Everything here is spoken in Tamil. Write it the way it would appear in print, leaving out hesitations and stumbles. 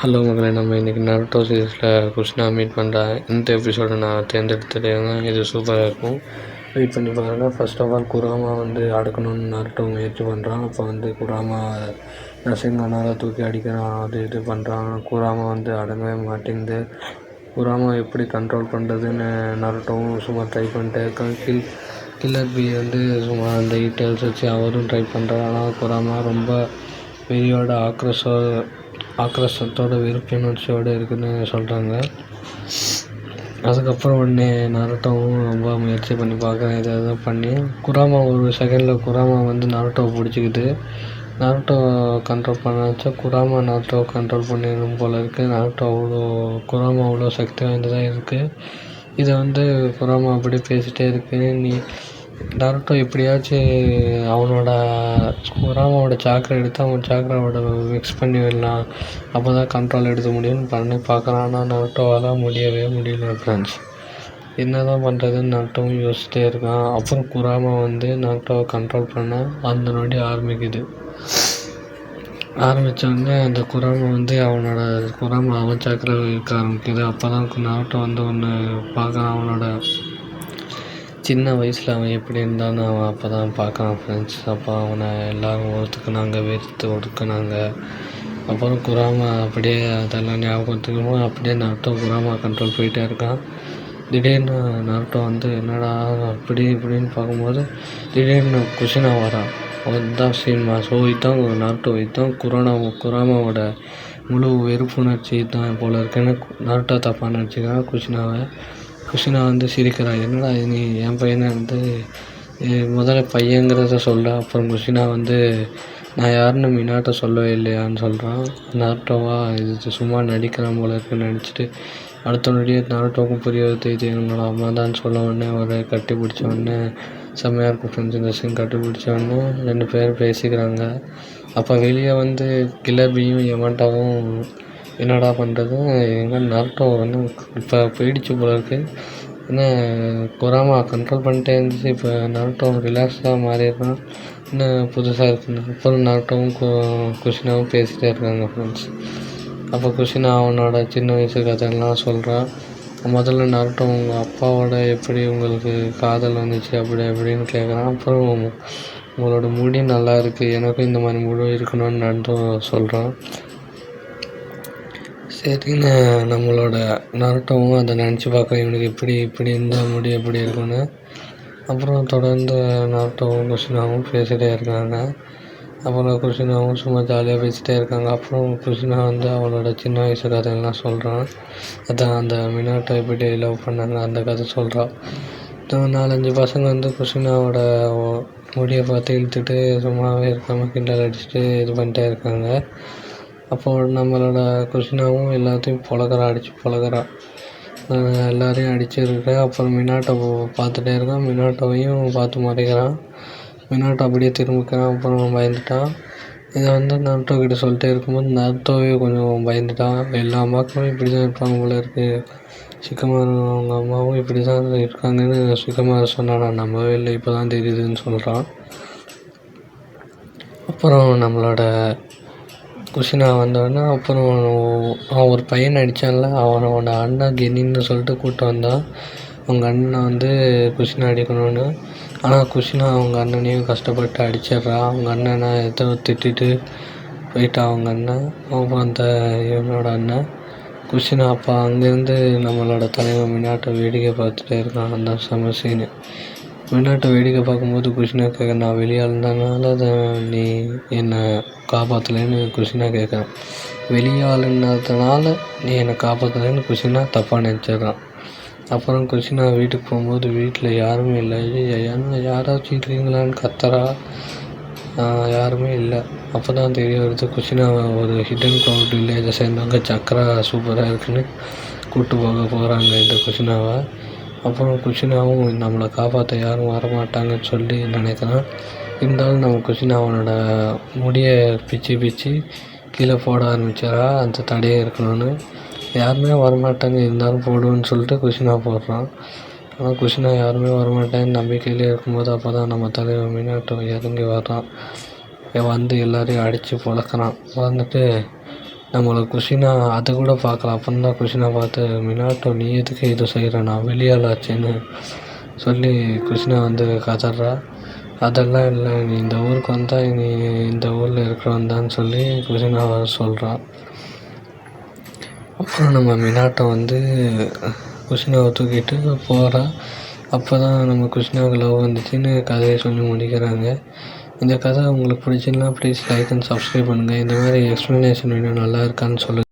ஹலோ மகளே, நம்ம இன்றைக்கி நருட்டோ சீரீஸில் குஷ்னா மீட் பண்ணுறேன். இந்த எபிசோடை நான் தேர்ந்தெடுத்துட்டேங்க. இது சூப்பராக இருக்கும், வெயிட் பண்ணி பாருங்கள். ஃபர்ஸ்ட் ஆஃப் ஆல் குராமா அடக்கணும்னு நருட்டோ முயற்சி பண்ணுறான். அப்போ குராமா ரசிங்கனால் தூக்கி அடிக்கிறான், அது இது பண்ணுறான். குராமா அடங்கவே மாட்டேங்குது. குராமா எப்படி கண்ட்ரோல் பண்ணுறதுன்னு நருட்டோவும் சும்மா ட்ரை பண்ணிட்டே இருக்கான். கில்லர் பி சும்மா அந்த டீட்டெயில்ஸ் வச்சு அவரும் ட்ரை பண்ணுறாரு. ஆனால் குராமா ரொம்ப வெறியோட ஆக்ரோஷத்தோட விருப்புணர்ச்சியோடு இருக்குதுன்னு சொல்கிறாங்க. அதுக்கப்புறம் உடனே நருட்டோவும் ரொம்ப முயற்சி பண்ணி பார்க்குறேன், இதை பண்ணி குராமா ஒரு செகண்டில் குராமா நருட்டோவை பிடிச்சிக்கிது. நருட்டோ கண்ட்ரோல் பண்ண வச்சா குராமா நருட்டோவை கண்ட்ரோல் பண்ணிடும் போல் இருக்குது. குராமா அவ்வளோ சக்தி வாய்ந்ததாக இருக்குது. இதை குராமா அப்படி பேசிகிட்டே இருக்கு. நருட்டோ எப்படியாச்சும் குராமாவோட சாக்கரை எடுத்து அவன் சாக்கராவோட மிக்ஸ் பண்ணி விடலாம், அப்போ தான் கண்ட்ரோல் எடுக்க முடியும்னு பண்ணி பார்க்குறான். ஆனால் நருட்டோவால் முடியவே முடியல ஃப்ரெண்ட்ஸ். என்ன தான் பண்ணுறதுன்னு நருட்டோவும் யோசிச்சுட்டே இருக்கான். அப்புறம் குராமா நருட்டோவை கண்ட்ரோல் பண்ண அந்த நொடி ஆரம்பித்தோடனே அந்த குராமா அவன் சாக்கரை இருக்க ஆரம்பிக்குது. அப்போ தான் நருட்டோ ஒன்று பார்க்குறான். அவனோட சின்ன வயசில் அவன் எப்படி இருந்தான்னு அவன் அப்போ தான் பார்க்குறான் ஃப்ரெண்ட்ஸ். அப்போ அவனை எல்லோரும் வெறுத்து ஒடுக்குனாங்க. அப்புறம் குராமா அப்படியே அதெல்லாம் ஞாபகத்துக்கும் அப்படியே நருட்டோ குராமா கண்ட்ரோல் போயிட்டே இருக்கான். திடீர்னு நருட்டோ என்னடா அப்படி இப்படின்னு பார்க்கும்போது திடீர்னு குஷினா வரான். அதுதான் சீன்மா. ஸோ இதுதான் நருட்டோ, இதுதான் குராமாவோட முழு வெறுப்புணர்ச்சி தான் போல இருக்குன்னு நருட்டோ தப்பாக நினச்சிக்கிறான் குஷினா சிரிக்கிறா. என்னடா நீ என் பையனை முதல்ல பையங்கிறத சொல்ல, அப்புறம் குஷினா நான் யாருன்னு மினாட்ட சொல்லவே இல்லையான்னு சொல்கிறான். நருட்டோவா இது சும்மா நடிக்கிறான் போல இருக்குன்னு நினச்சிட்டு அடுத்த நொடியே நருட்டோவுக்கும் புரிய வைத்து இது என்னோட அம்மா தான் சொல்ல உடனே ஒரு கட்டி பிடிச்ச உடனே செம்மையாக இருக்கும் ஃப்ரெண்ட்ஸ். இந்த சீன் கட்டி பிடிச்ச உடனே 2 பேரும் பேசிக்கிறாங்க. அப்போ வெளியே கில்லர் பியும் யமண்டாவும் என்னடா பண்ணுறது, எங்கே நருட்டோ இப்போ போயிடுச்சு போல இருக்குது. ஏன்னா குராமா கண்ட்ரோல் பண்ணிட்டே இருந்துச்சு, இப்போ நருட்டோ ரிலாக்ஸாக மாறிடுறான். இன்னும் புதுசாக இருக்குன்னு அப்புறம் நருட்டோவும் குஷினாவும் பேசிகிட்டே இருக்காங்க ஃப்ரெண்ட்ஸ். அப்போ குஷினா அவனோட சின்ன வயசு கதையெல்லாம் சொல்கிறான். முதல்ல நருட்டோ உங்கள் அப்பாவோட எப்படி உங்களுக்கு காதல் வந்துச்சு அப்படி அப்படின்னு கேட்குறான். அப்புறம் உங்களோட முடி நல்லா இருக்குது, எனக்கும் இந்த மாதிரி முடி இருக்கணும்னு நருட்டோ சொல்கிறான். சரின்னு நம்மளோட நருட்டோவும் அதை நினச்சி பார்க்க இவனுக்கு இப்படி இந்த முடி எப்படி இருக்குன்னு. அப்புறம் தொடர்ந்து நருட்டோவும் குஷினாவும் பேசிகிட்டே இருக்காங்க. அப்புறம் குஷினாவும் சும்மா ஜாலியாக பேசிகிட்டே இருக்காங்க. அப்புறம் குஷினா அவளோட சின்ன வயசு கதையெல்லாம் சொல்கிறான். அதான் அந்த மினாட்டோ எப்படி லவ் பண்ணாங்க அந்த கதை சொல்கிறான். 4-5 பசங்க குஷினாவோட முடியை பார்த்து இழுத்துட்டு சும்மாவே இருக்காமல் கிண்டல் அடிச்சுட்டு இது பண்ணிட்டே இருக்காங்க. அப்போ நம்மளோட குஷினாவும் எல்லாத்தையும் அடித்து பழகிறா. எல்லோரையும் அடிச்சிருக்கேன். அப்புறம் மினாட்டோ பார்த்துட்டே இருக்கான். மினாட்டோவையும் பார்த்து மறைக்கிறான். மினாட்டோ அப்படியே திரும்பிக்கிறான். அப்புறம் பயந்துட்டான். இதை நருட்டோ கிட்ட சொல்லிட்டே இருக்கும்போது நருட்டோவே கொஞ்சம் பயந்துட்டான். எல்லா அம்மாக்களும் இப்படி தான் இருப்பாங்க போல இருக்குது, சிக்கமாரு அவங்க அம்மாவும் இப்படி தான் இருக்காங்கன்னு சிக்கமாரு சொன்னான். நான் நம்பவே இல்லை, இப்போ தான் தெரியுதுன்னு சொல்கிறான். அப்புறம் நம்மளோட குஷினா வந்தோடனே அப்புறம் அவன் ஒரு பையனை அடித்தான்ல, அவனோட அண்ணன் கெனின்னு சொல்லிட்டு கூப்பிட்டு வந்தான். அவங்க அண்ணனை குஷினா அடிக்கணும்னு. ஆனால் குஷினா அவங்க அண்ணனையும் கஷ்டப்பட்டு அடிச்சிட்றான். அவங்க அண்ணனை ஏதோ திட்டிட்டு போயிட்டான் அவங்க அண்ணன். அப்புறம் இவனோட அண்ணன் குஷினா அப்பா அங்கேருந்து நம்மளோட தலைவன் மினாட்டை வேடிக்கை பார்த்துட்டே இருக்கான். அந்த செம சீனு. மினாட்டை வேடிக்கை பார்க்கும்போது குஷினா கேட்க, நான் வெளியாளுனால நீ என்னை காப்பாற்றலைன்னு குஷினா கேட்குறான். வெளியாளுனதுனால நீ என்னை காப்பாற்றலைன்னு குஷினா தப்பாக நினச்சிட்றான். அப்புறம் குஷினா வீட்டுக்கு போகும்போது வீட்டில் யாருமே இல்லை. யாராச்சும் இல்லைங்களான்னு கத்துறா, யாருமே இல்லை. அப்போ தான் தெரிய வருது குஷினா ஒரு ஹிடன் க்ளவுட் வில்லேஜை சேர்ந்தவங்க சக்கரா சூப்பராக இருக்குன்னு கூப்பிட்டு போகிறாங்க இந்த குஷினாவை. அப்புறம் குஷினாவும் நம்மளை காப்பாற்ற யாரும் வரமாட்டாங்கன்னு சொல்லி நினைக்கிறான். இருந்தாலும் நம்ம குஷினா அவனோட முடியை பிச்சு கீழே போட ஆரம்பிச்சிடறா, அந்த தடையே இருக்கணும்னு. யாருமே வரமாட்டாங்க, இருந்தாலும் போடுவோன்னு சொல்லிட்டு குஷினா போடுறான். ஆனால் குஷினா யாருமே வரமாட்டாங்கன்னு நம்பிக்கையிலே இருக்கும்போது அப்போ தான் நம்ம தலைவர் மினாட்டோ இறங்கி வர்றான். எல்லோரையும் அடித்து பொழக்கிறான். நம்மளை குஷினா அதை கூட பார்க்கல. அப்புறம் தான் குஷினா பார்த்து, மினாட்டோ நீ எதுக்கு இது செய்கிற, நான் வெளியாளாச்சேன்னு சொல்லி குஷினா வந்து கதறா. அதெல்லாம் இல்லை, நீ இந்த ஊருக்கு வந்தால் நீ இந்த ஊரில் இருக்கிறவன் தான் சொல்லி குஷினா சொல்கிறான். அப்புறம் நம்ம மினாட்டோ வந்து குஷினாவை தூக்கிட்டு போகிறா. அப்போ தான் நம்ம குஷினாவுக்கு லவ் வந்துச்சுன்னு கதையை சொல்லி முடிக்கிறாங்க. இந்த கதை உங்களுக்கு பிடிச்சிருந்தா ப்ளீஸ் லைக் அண்ட் சப்ஸ்கிரைப் பண்ணுங்கள். இந்த மாதிரி எக்ஸ்ப்ளனேஷன் வீடியோ நல்லா இருக்கான்னு சொல்லுங்கள்.